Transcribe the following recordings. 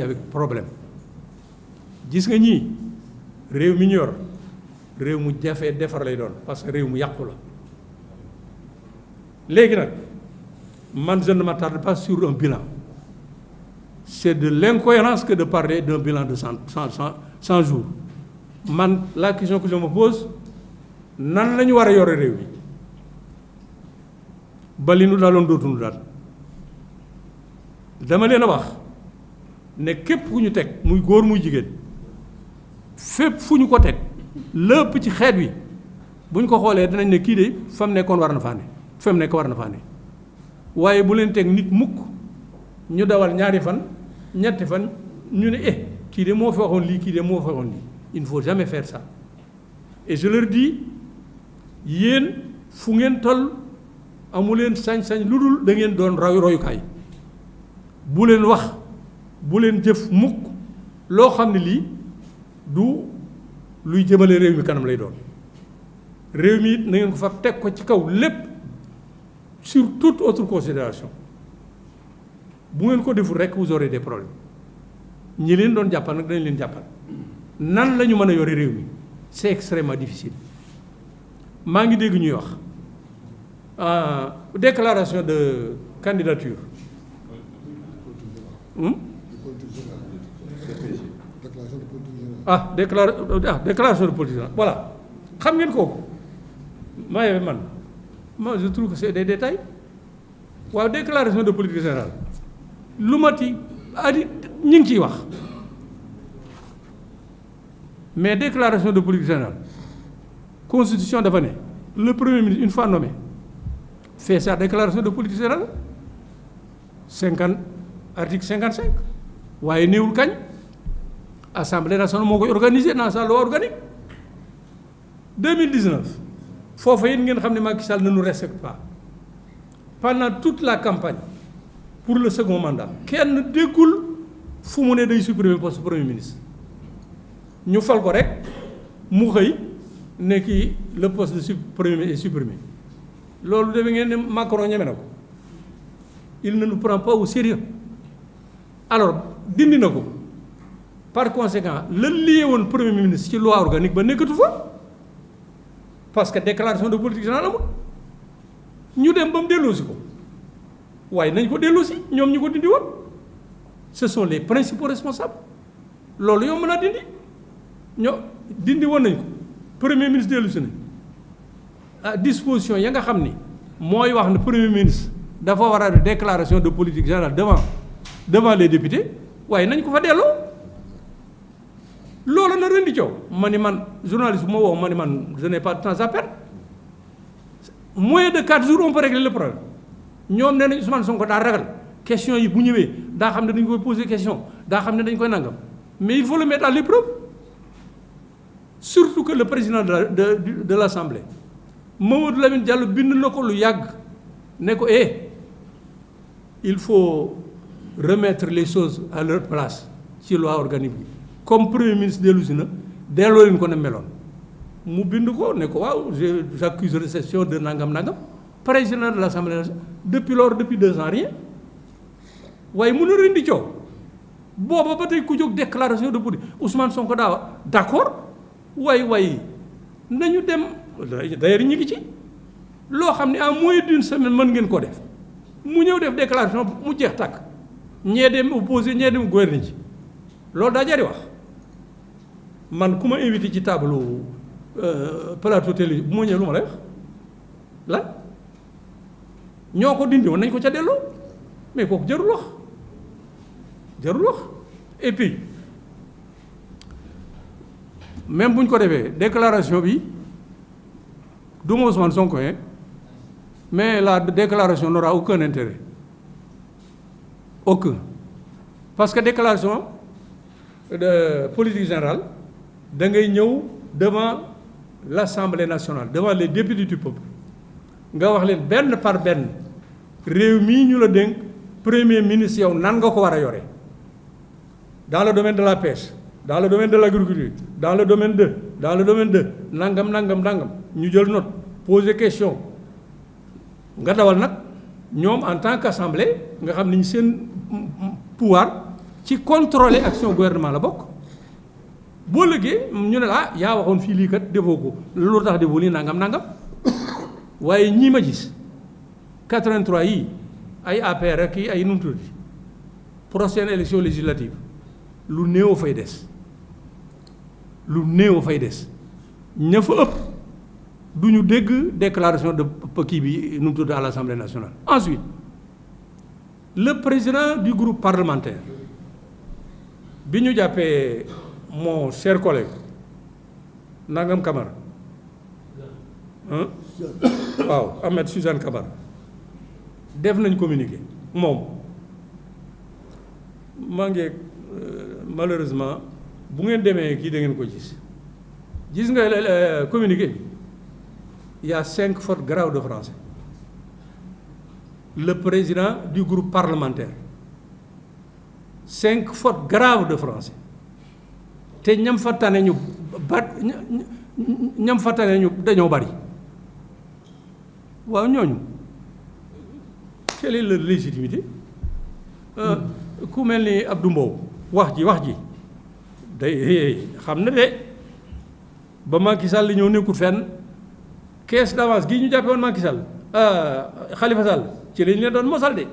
avec problème gis nga ñii réew mi ñu yor réew mu jafee defar lay doon parce que réew mu yàqu la léegi nag man je ne m'attarde pas sur un bilan c'est de l'incohérence que de parler d'un bilan de 100 jours man la question que je me pose nan la ñu war a yore réew mi ba li nu daaloon dootuñu daal dama leen a wax ne képp fu ñu teg muy góor muy jigéen fépp fu ñu ko teg lépp ci xeet wi bu ñu ko xoolee dinañ ne kii de fa mu nekkoon war na faa ne fa mu nekk war na faa ne waaye bu leen teg nit mukk ñu dawal ñaari fan ñetti fan ñu ne kii de moo fi waxoon lii kii de moo fi waxoon lii il ne faut jamais faire ça et je leur dis yéen fu ngeen toll amu leen sañ-sañ lu dul da ngeen doon royukaay bu leen wax bu leen jëf mukk loo xam ne lii du luy jëmale réew mi kanam lay doon réew mi it na ngeen ko fa teg ko ci kaw lépp sur toute autre considération bu ngeen ko deful rek vous aurez des problèmes ñi leen doon jàppal nag dañ leen jàppal nan la ñu mën a yore réew mi c'est extrêmement difficile maa ngi dégg ñuy wax déclaration de candidature déclaration de politique générale voilà xam ngeen kooku moi je trouve que c'est des détails waaw déclaration de politique générale lu mati ñi ngi ciy wax mais déclaration de politique générale constitution dafa ne le premier ministre une fois nommé fait sa déclaration de politique générale article 55 waaye néewul kañ assemblée nationale moo koy organisé dans sa loi organique 2019 foofa yéen ngeen xam ne Macky Sall ne nous respecte pas pendant toute la campagne pour le second mandat kenn déggul fu mu ne day supprimer poste premier ministre ñu fal ko rek mu xëy ne kii le poste de premier ministre est supprimé loolu defe ngeen ne Macron ñeme na ko il ne nous prend pas au sérieux alors dindi na ko par conséquent la lié woon premier ministre ci loi organique ba nekkatu fa parce que déclaration de politique générale amul ñu dem ba mu delloosi ko waaye nañ ko delloosi ñoom ñu ko dindi woon ce sont les principaux responsables loolu yow mën a dindi dindi woon nañ ko premier ministre delloosi nañ à disposition ya nga xam ni mooy wax ne premier ministre dafa war a déclaration de politique générale devant les députés waaye nañ ko fa delloo loolu na rendi coow ma ni man journaliste bu ma woo ma ni man je n'ai pas de temps à perdre moins de 4 jours on peut régler le problème ñoom nee nañ Ousmane Sonko daa ragal question yi bu ñëwee daa xam ne dañ koy poser question daa xam ne dañ koy nangam mais il faut le mettre à l'épreuve surtout que le président de l'Assemblée Mamadou Lamine Diallo bind na ko lu yàgg ne ko il faut remettre les choses à leur place ci loi organique bi comme premier ministre dellu si na delloo leen ko ne meloon mu bind ko ne ko waaw j'accuse récession de nangam président de l'Assemblée nationale depuis 2 ans rien waaye mun a rendi coow booba ba tey ku jóg déclaration de politique Ousmane Sonko daawa d'accord waaye nañu dem d'ailleurs ñi ngi ci loo xam ne en moins d'une semaine mën ngeen ko def mu ñëw def déclaration mu jeex tàkk ñee dem opposé ñee dem gouverner ci loolu daa jari wax man ku ma invité ci tableau plateau télé bu ma ñëwee lu ma lay wax lan ñoo ko dindi woon nañ ko ca delloo mais kooku jarul wax et puis même bu ñu ko defee déclaration bi du ma Ousmane Sonko mais la déclaration n'aura aucun intérêt aucun parce que déclaration de politique générale da ngay ñëw devant l'Assemblée nationale devant les députés du peuple nga wax leen benn par benn réew mii ñu la dénk premier ministre yow nan nga ko war a yore dans le domaine de la pêche dans le domaine de l'agriculture dans le domaine de nangam ñu jël note poser question nga dawal nag ñoom en tant qu'assemblée nga xam ni seen pouvoir ci contrôler action gouvernement la bokk boo lëggee ñu ne la yaa waxoon fii lii kat defoo ko loolu tax defoo lii nangam waaye ñii ma gis 83 yii ay APR ak ay nu mu tudd prochaine élection législative lu néew fay des ña fa ëpp du ñu dégg déclaration de kii bi nu mu tudd à l'Assemblée nationale. Ensuite le président du groupe parlementaire bi ñu jàppee mon cher collègue Nangam Camara waaw Ahmed Suzanne Camara def nañ communiqué moom maa ngi malheureusement bu ngeen demee kii da ngeen ko gis nga communiqué bi il y a 5 fautes graves de français le président du groupe parlementaire 5 fautes graves de français te ñam fa tane ñu dañoo bari waaw ñooñu quelle est leur légitimité ku mel ni Abdou Mbow wax ji day xam na de ba Macky Sall ñëw nekkul fenn caisse d'avance gii ñu jàppe woon Macky Sall Khalifa Sall ci lañ leen doon mosal de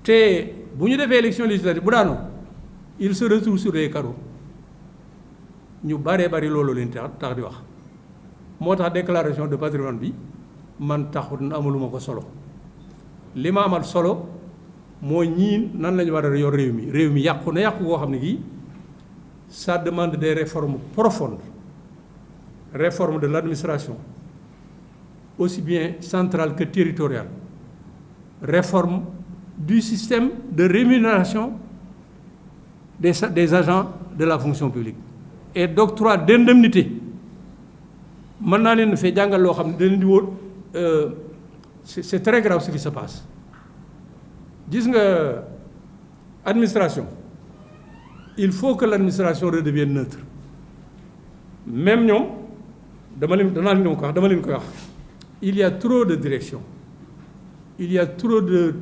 te bu ñu defee élection législative bu daanoo il se retrouve sur les carreaux ñu bari loolu leen tax di wax moo tax déclaration de patrimoine bi man taxut amaluma ko solo li ma amal solo mooy ñii nan lañu war a yor réew mi yàqu koo xam ne gii ça demande des réformes profondes réforme de l'administration aussi bien centrale que territoriale réforme du système de rémunération des agents de la fonction publique et d'octroi d'indemnité mën naa leen fee jàngal loo xam ne da leen di wóor c'est très grave ce qui se passe gis nga administration il faut que l'administration redevienne neutre même ñoom dama leen koy wax il y a trop de direction il y a trop de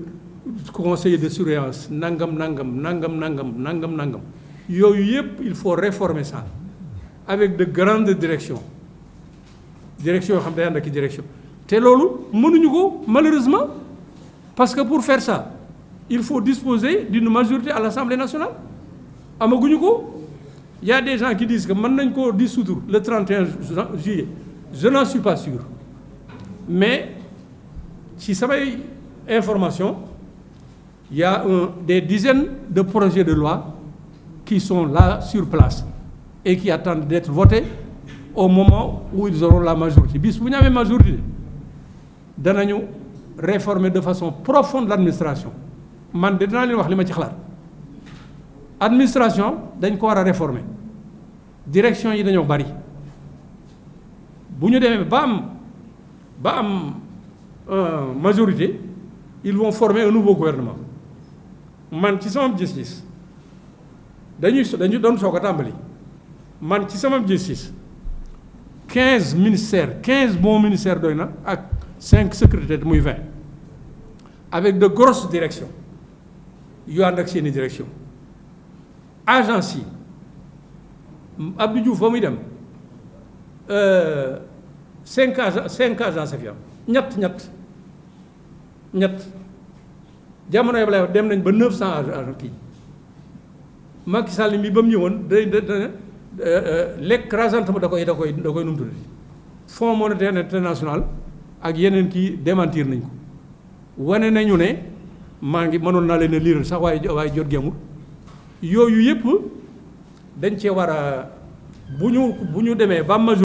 conseillers de surveillance nangam yooyu yëpp il faut réformer ça avec de grandes directions yoo xam day ànd ak direction te loolu mënuñu ko malheureusement parce que pour faire ça il faut disposer d'une majorité à l'Assemblée nationale amaguñu ko. Il y a des gens qui disent que mën nañ koo dissoudre le 31 juillet je n'en suis pas sûr mais ci samay information il y a des dizaines de projets de loi qui sont là sur place et qui attendent d'être votés au moment où ils auront la majorité bis bu ñu amee majorité danañu réformer de façon profonde l'administration man de dinaa leen wax li ma ci xalaat administration dañ ko war a réformer direction yi dañoo bari bu ñu demee ba am majorité ils vont former un nouveau gouvernement man ci sama gis-gis dañu doon soog a tàmbali man ci sama gis-gis 15 ministères 15 bons ministères doy na ak 5 secrétaires muy 20 avec de grosses directions yu ànd ak seeni direction agence yi Abdou Diouf ba muy dem 5 agences fi am ñett jamono yëpp lay dem nañ ba 900 agents kii Macky Sall mi ba mu ñëwoon l'écrasante da koy nu mu tuddati Fonds monétaire international ak yeneen kii démentir nañ ko wane nañu ne mënoon naa leen a liiral sax waaye jot gi amul yooyu yëpp dañ cee war a bu ñu demee ba majorité